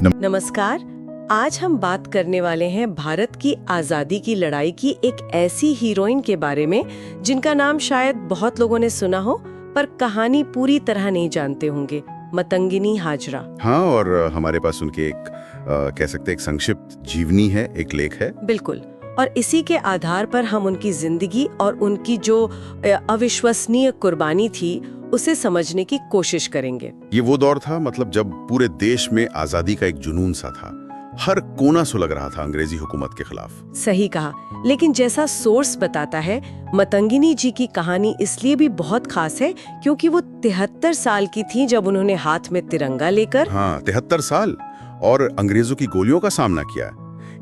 नमस्कार। आज हम बात करने वाले हैं भारत की आज़ादी की लड़ाई की एक ऐसी हीरोइन के बारे में जिनका नाम शायद बहुत लोगों ने सुना हो, पर कहानी पूरी तरह नहीं जानते होंगे। मतंगिनी हाजरा। हाँ, और हमारे पास उनके एक कह सकते हैं एक संक्षिप्त जीवनी है, एक लेख है। बिल्कुल। और इसी के आधार पर हम उनकी जिंदगी और उनकी जो अविश्वसनीय कुर्बानी थी उसे समझने की कोशिश करेंगे। ये वो दौर था, मतलब जब पूरे देश में आजादी का एक जुनून सा था। हर कोना सुलग रहा था अंग्रेजी हुकूमत के खिलाफ। सही कहा। लेकिन जैसा सोर्स बताता है, मतंगिनी जी की कहानी इसलिए भी बहुत खास है क्योंकि वो 73 साल की थी जब उन्होंने हाथ में तिरंगा लेकर 73 साल और अंग्रेजों की गोलियों का सामना किया।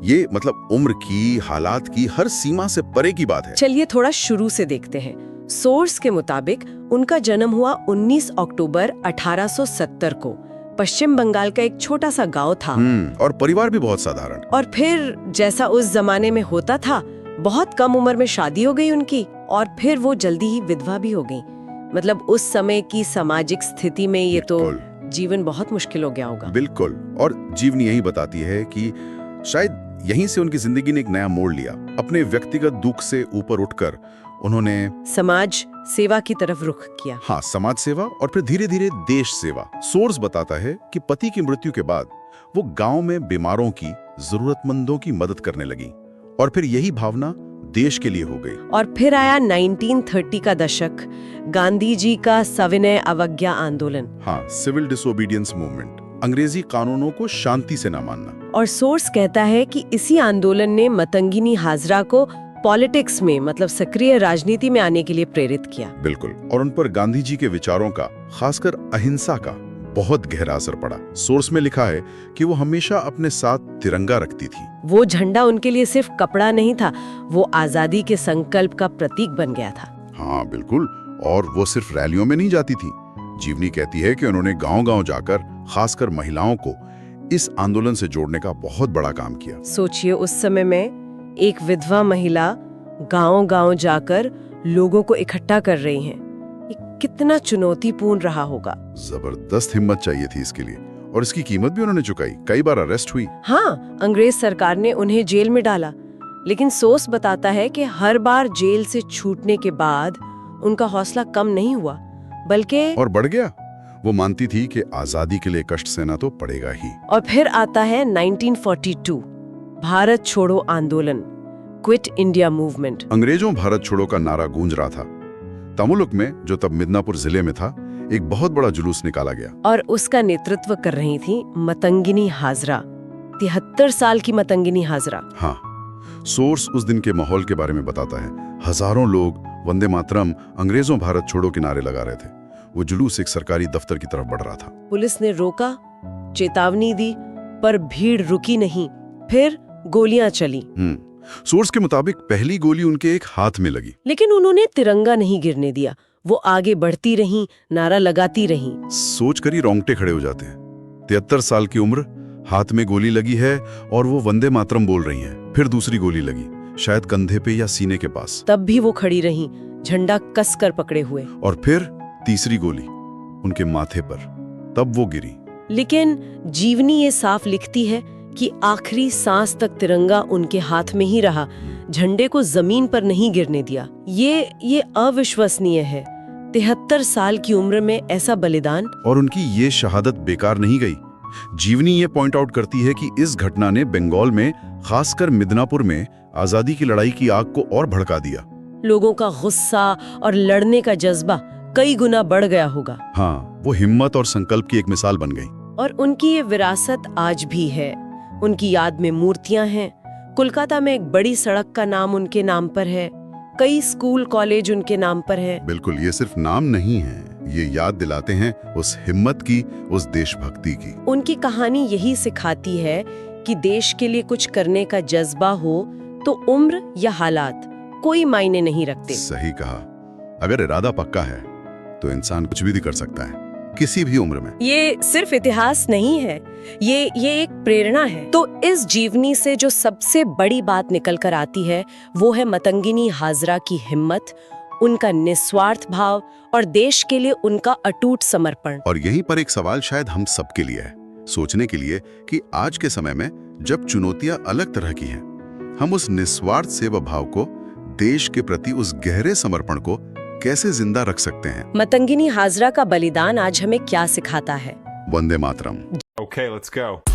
ये मतलब उम्र की, हालात की हर सीमा से परे की बात है। चलिए थोड़ा शुरू से देखते हैं। सोर्स के मुताबिक उनका जन्म हुआ 19 अक्टूबर 1870 को। पश्चिम बंगाल का एक छोटा सा गांव था। और परिवार भी बहुत साधारण। और फिर जैसा उस जमाने में होता था, बहुत कम उम्र में शादी हो गई उनकी और फिर वो जल्दी ही विधवा भी हो गई। मतलब उस समय की सामाजिक स्थिति में ये तो जीवन बहुत मुश्किल हो गया होगा। बिल्कुल। और जीवनी यही बताती है कि शायद यहीं से उनकी जिंदगी ने एक नया मोड़ लिया। अपने व्यक्तिगत दुख से ऊपर उठकर उन्होंने समाज सेवा की तरफ रुख किया। हाँ, समाज सेवा और फिर धीरे धीरे देश सेवा। सोर्स बताता है कि पति की मृत्यु के बाद वो गांव में बीमारों की, जरूरतमंदों की मदद करने लगी और फिर यही भावना देश के लिए हो गई। और फिर आया 1930 का दशक, गांधी जी का सविनय अवज्ञा आंदोलन। हाँ, सिविल डिसोबीडियंस मूवमेंट, अंग्रेजी कानूनों को शांति से न मानना। और सोर्स कहता है कि इसी आंदोलन ने मतंगिनी हाजरा को पॉलिटिक्स में, मतलब सक्रिय राजनीति में आने के लिए प्रेरित किया। बिल्कुल। और उन पर गांधी जी के विचारों का, खासकर अहिंसा का बहुत गहरा असर पड़ा। सोर्स में लिखा है कि वो हमेशा अपने साथ तिरंगा रखती थी। वो झंडा उनके लिए सिर्फ कपड़ा नहीं था, वो आजादी के संकल्प का प्रतीक बन गया था। हाँ बिल्कुल। और वो सिर्फ रैलियों में नहीं जाती थी। जीवनी कहती है कि उन्होंने गांव-गांव जाकर, खासकर महिलाओं को इस आंदोलन से जोड़ने का बहुत बड़ा काम किया। सोचिए, उस समय में एक विधवा महिला गांव-गांव जाकर लोगों को इकट्ठा कर रही हैं। ये कितना चुनौतीपूर्ण रहा होगा। जबरदस्त हिम्मत चाहिए थी इसके लिए, और इसकी कीमत भी उन्होंने चुकाई। कई बार अरेस्ट हुई। हाँ, अंग्रेज सरकार ने उन्हें जेल में डाला, लेकिन सोर्स बताता है कि हर बार जेल से छूटने के बाद उनका हौसला कम नहीं हुआ, बल्कि और बढ़ गया। वो मानती थी कि आजादी के लिए कष्ट सहना तो पड़ेगा ही। और फिर आता है 1942, भारत छोड़ो आंदोलन, क्विट इंडिया मूवमेंट। अंग्रेजों भारत छोड़ो का नारा गूंज रहा था। तमुलुक में, जो तब मिदनापुर जिले में था, एक बहुत बड़ा जुलूस निकाला गया। और उसका नेतृत्व कर रही थी मतंगिनी हाजरा, 73 साल की मतंगिनी हाजरा। हाँ, सोर्स उस दिन के माहौल के बारे में बताता है। हजारों लोग वंदे मातरम, अंग्रेजों भारत छोड़ो के नारे लगा रहे थे। वो जुलूस एक सरकारी दफ्तर की तरफ बढ़ रहा था। पुलिस ने रोका, चेतावनी दी, पर भीड़ रुकी नहीं। फिर गोलियां चली। सोर्स के मुताबिक पहली गोली उनके एक हाथ में लगी, लेकिन उन्होंने तिरंगा नहीं गिरने दिया। वो आगे बढ़ती रहीं, नारा लगाती रहीं। सोच कर ही रोंगटे खड़े हो जाते हैं। 73 साल की उम्र, हाथ में गोली लगी है और वो वंदे मातरम बोल रही हैं। फिर दूसरी गोली लगी, शायद कंधे पे या सीने के पास। तब भी वो खड़ी रहीं, झंडा कस कर पकड़े हुए। और फिर तीसरी गोली उनके माथे पर, तब वो गिरी। लेकिन जीवनी ये साफ लिखती है कि आखिरी सांस तक तिरंगा उनके हाथ में ही रहा, झंडे को जमीन पर नहीं गिरने दिया। ये अविश्वसनीय है। 73 साल की उम्र में ऐसा बलिदान। और उनकी ये शहादत बेकार नहीं गई। जीवनी ये पॉइंट आउट करती है कि इस घटना ने बंगाल में, खासकर मिदनापुर में, आजादी की लड़ाई की आग को और भड़का दिया। लोगों का गुस्सा और लड़ने का जज्बा कई गुना बढ़ गया होगा। हाँ, वो हिम्मत और संकल्प की एक मिसाल बन गई। और उनकी ये विरासत आज भी है। उनकी याद में मूर्तियां हैं। कोलकाता में एक बड़ी सड़क का नाम उनके नाम पर है। कई स्कूल कॉलेज उनके नाम पर है। बिल्कुल, ये सिर्फ नाम नहीं है, ये याद दिलाते हैं उस हिम्मत की, उस देशभक्ति की। उनकी कहानी यही सिखाती है कि देश के लिए कुछ करने का जज्बा हो तो उम्र या हालात कोई मायने नहीं रखते। सही कहा। अगर इरादा पक्का है तो इंसान कुछ भी कर सकता है, किसी भी उम्र में। ये सिर्फ इतिहास नहीं है, ये एक प्रेरणा है। तो इस जीवनी से जो सबसे बड़ी बात निकल कर आती है वो है मतंगिनी हाजरा की हिम्मत, उनका निस्वार्थ भाव और देश के लिए उनका अटूट समर्पण। और यहीं पर एक सवाल शायद हम सबके लिए है, सोचने के लिए कि आज के समय में जब चुनौतियां अलग तरह की हैं, हम उस निस्वार्थ सेवा भाव को, देश के प्रति उस गहरे समर्पण को कैसे जिंदा रख सकते हैं। मतंगिनी हाजरा का बलिदान आज हमें क्या सिखाता है? Vande Mataram. Okay, let's go.